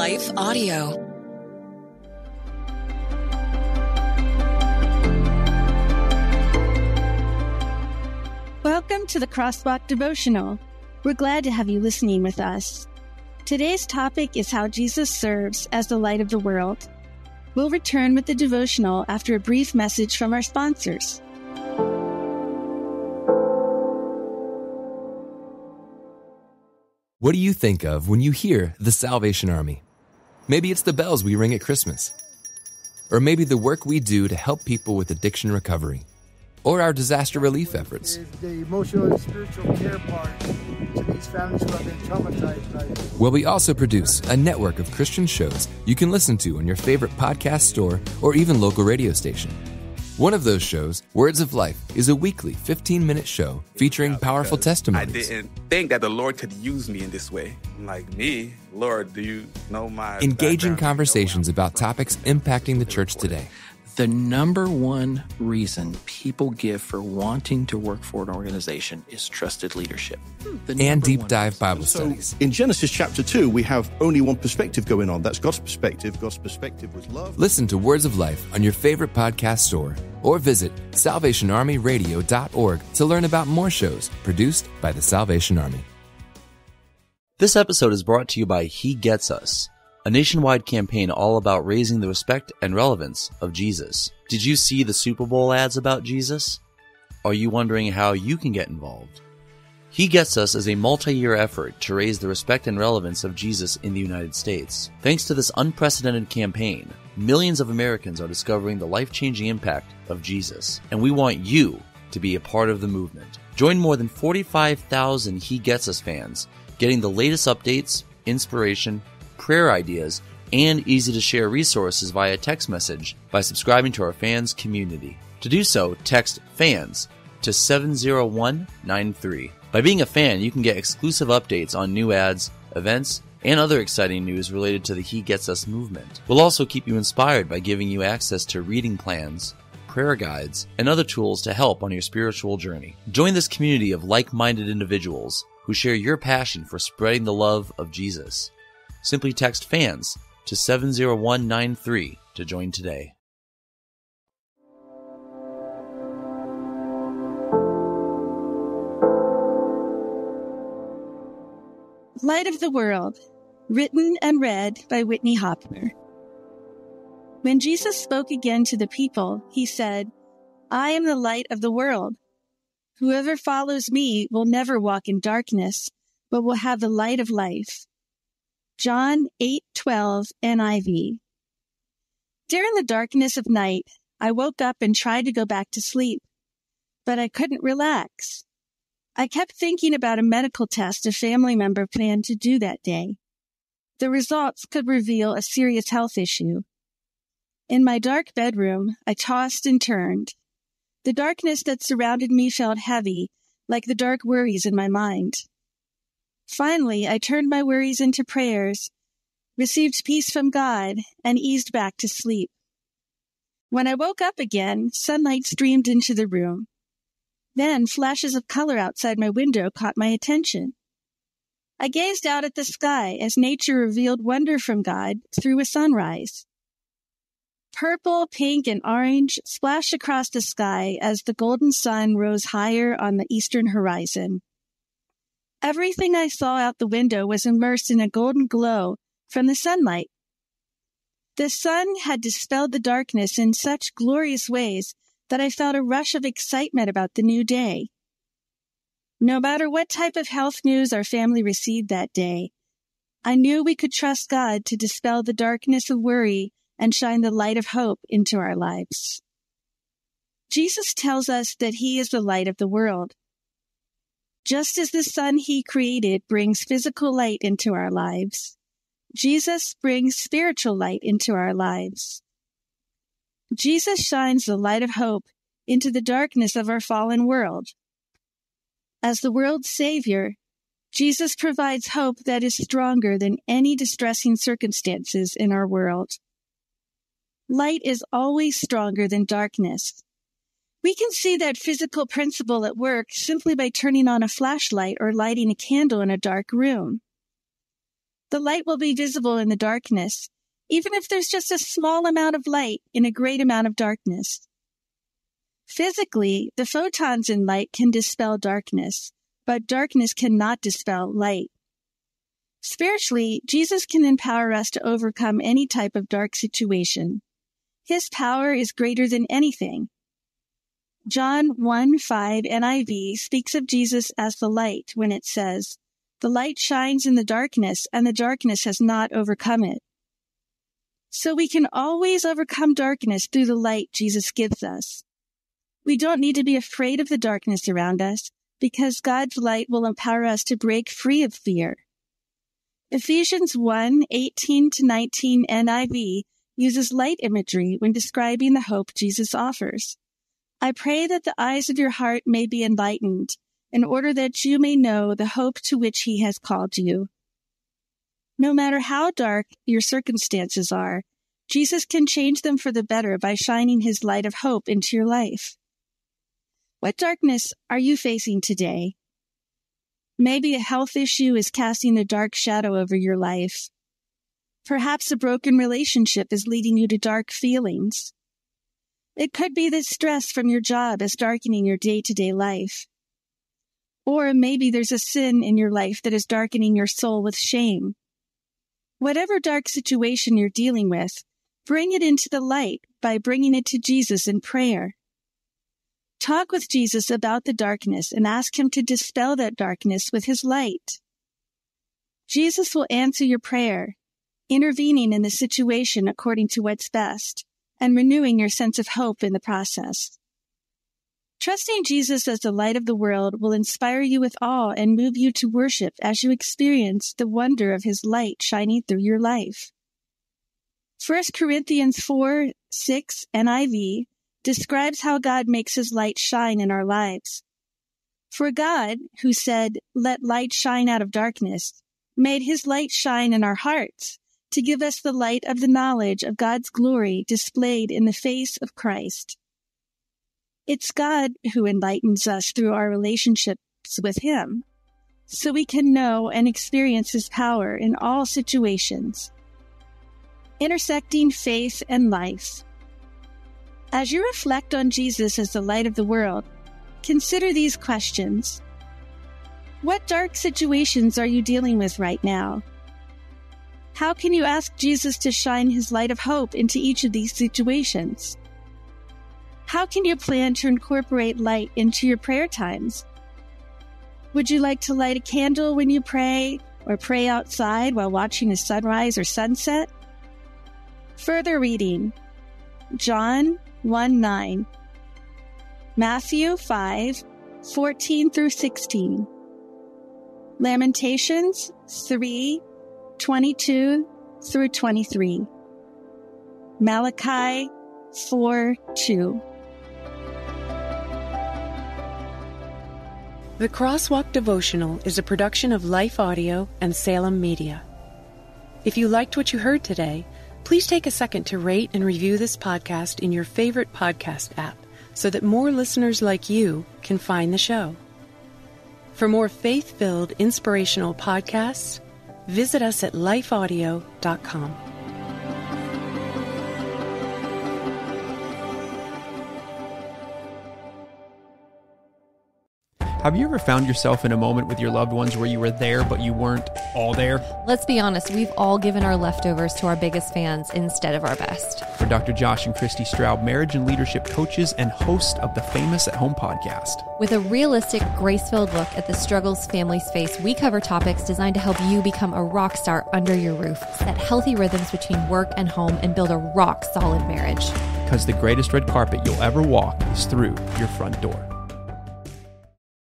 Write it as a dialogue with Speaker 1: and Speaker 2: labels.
Speaker 1: Life Audio.
Speaker 2: Welcome to the Crosswalk Devotional. We're glad to have you listening with us. Today's topic is how Jesus serves as the light of the world. We'll return with the devotional after a brief message from our sponsors.
Speaker 3: What do you think of when you hear the Salvation Army? Maybe it's the bells we ring at Christmas. Or maybe the work we do to help people with addiction recovery. Or our disaster relief efforts.
Speaker 4: The emotional and spiritual care part to these families who have been traumatized.
Speaker 3: Well, we also produce a network of Christian shows you can listen to on your favorite podcast store or even local radio station. One of those shows, Words of Life, is a weekly 15-minute show featuring powerful testimonies.
Speaker 5: I didn't think that the Lord could use me in this way. Like, me? Lord, do you know my
Speaker 3: engaging
Speaker 5: background?
Speaker 3: conversations about topics impacting the church today.
Speaker 6: The number one reason people give for wanting to work for an organization is trusted leadership.
Speaker 3: And deep dive Bible studies.
Speaker 7: In Genesis chapter 2, we have only one perspective going on. That's God's perspective. God's perspective was love.
Speaker 3: Listen to Words of Life on your favorite podcast store or visit salvationarmyradio.org to learn about more shows produced by the Salvation Army.
Speaker 8: This episode is brought to you by He Gets Us, a nationwide campaign all about raising the respect and relevance of Jesus. Did you see the Super Bowl ads about Jesus? Are you wondering how you can get involved? He Gets Us is a multi-year effort to raise the respect and relevance of Jesus in the United States. Thanks to this unprecedented campaign, millions of Americans are discovering the life-changing impact of Jesus, and we want you to be a part of the movement. Join more than 45,000 He Gets Us fans, getting the latest updates, inspiration, prayer ideas, and easy-to-share resources via text message by subscribing to our fans community. To do so, text FANS to 70193. By being a fan, you can get exclusive updates on new ads, events, and other exciting news related to the He Gets Us movement. We'll also keep you inspired by giving you access to reading plans, prayer guides, and other tools to help on your spiritual journey. Join this community of like-minded individuals who share your passion for spreading the love of Jesus. Simply text FANS to 70193 to join today.
Speaker 2: Light of the World, written and read by Whitney Hopler. When Jesus spoke again to the people, he said, "I am the light of the world. Whoever follows me will never walk in darkness, but will have the light of life." John 8:12 NIV. During the darkness of night, I woke up and tried to go back to sleep, but I couldn't relax. I kept thinking about a medical test a family member planned to do that day. The results could reveal a serious health issue. In my dark bedroom, I tossed and turned. The darkness that surrounded me felt heavy, like the dark worries in my mind. Finally, I turned my worries into prayers, received peace from God, and eased back to sleep. When I woke up again, sunlight streamed into the room. Then flashes of color outside my window caught my attention. I gazed out at the sky as nature revealed wonder from God through a sunrise. Purple, pink, and orange splashed across the sky as the golden sun rose higher on the eastern horizon. Everything I saw out the window was immersed in a golden glow from the sunlight. The sun had dispelled the darkness in such glorious ways that I felt a rush of excitement about the new day. No matter what type of health news our family received that day, I knew we could trust God to dispel the darkness of worry and shine the light of hope into our lives. Jesus tells us that He is the light of the world. Just as the sun He created brings physical light into our lives, Jesus brings spiritual light into our lives. Jesus shines the light of hope into the darkness of our fallen world. As the world's Savior, Jesus provides hope that is stronger than any distressing circumstances in our world. Light is always stronger than darkness. We can see that physical principle at work simply by turning on a flashlight or lighting a candle in a dark room. The light will be visible in the darkness, even if there's just a small amount of light in a great amount of darkness. Physically, the photons in light can dispel darkness, but darkness cannot dispel light. Spiritually, Jesus can empower us to overcome any type of dark situation. His power is greater than anything. John 1:5 NIV speaks of Jesus as the light when it says, "The light shines in the darkness, and the darkness has not overcome it." So we can always overcome darkness through the light Jesus gives us. We don't need to be afraid of the darkness around us, because God's light will empower us to break free of fear. Ephesians 1:18-19 NIV uses light imagery when describing the hope Jesus offers. "I pray that the eyes of your heart may be enlightened, in order that you may know the hope to which he has called you." No matter how dark your circumstances are, Jesus can change them for the better by shining his light of hope into your life. What darkness are you facing today? Maybe a health issue is casting a dark shadow over your life. Perhaps a broken relationship is leading you to dark feelings. It could be that stress from your job is darkening your day-to-day life. Or maybe there's a sin in your life that is darkening your soul with shame. Whatever dark situation you're dealing with, bring it into the light by bringing it to Jesus in prayer. Talk with Jesus about the darkness and ask him to dispel that darkness with his light. Jesus will answer your prayer, intervening in the situation according to what's best, and renewing your sense of hope in the process. Trusting Jesus as the light of the world will inspire you with awe and move you to worship as you experience the wonder of his light shining through your life. 1 Corinthians 4:6 NIV describes how God makes his light shine in our lives. For God, who said, "Let light shine out of darkness," made his light shine in our hearts to give us the light of the knowledge of God's glory displayed in the face of Christ. It's God who enlightens us through our relationships with him, so we can know and experience his power in all situations. Intersecting faith and life. As you reflect on Jesus as the light of the world, consider these questions. What dark situations are you dealing with right now? How can you ask Jesus to shine his light of hope into each of these situations? How can you plan to incorporate light into your prayer times? Would you like to light a candle when you pray, or pray outside while watching a sunrise or sunset? Further reading, John 1:9, Matthew 5:14-16, Lamentations 3:22-23, Malachi 4:2.
Speaker 1: The Crosswalk Devotional is a production of Life Audio and Salem Media. If you liked what you heard today, please take a second to rate and review this podcast in your favorite podcast app so that more listeners like you can find the show. For more faith-filled, inspirational podcasts, visit us at lifeaudio.com.
Speaker 9: Have you ever found yourself in a moment with your loved ones where you were there, but you weren't all there?
Speaker 10: Let's be honest, we've all given our leftovers to our biggest fans instead of our best.
Speaker 9: For Dr. Josh and Christy Straub, marriage and leadership coaches and host of the Famous at Home podcast.
Speaker 10: With a realistic, grace-filled look at the struggles families face, we cover topics designed to help you become a rock star under your roof, set healthy rhythms between work and home, and build a rock-solid marriage.
Speaker 9: Because the greatest red carpet you'll ever walk is through your front door.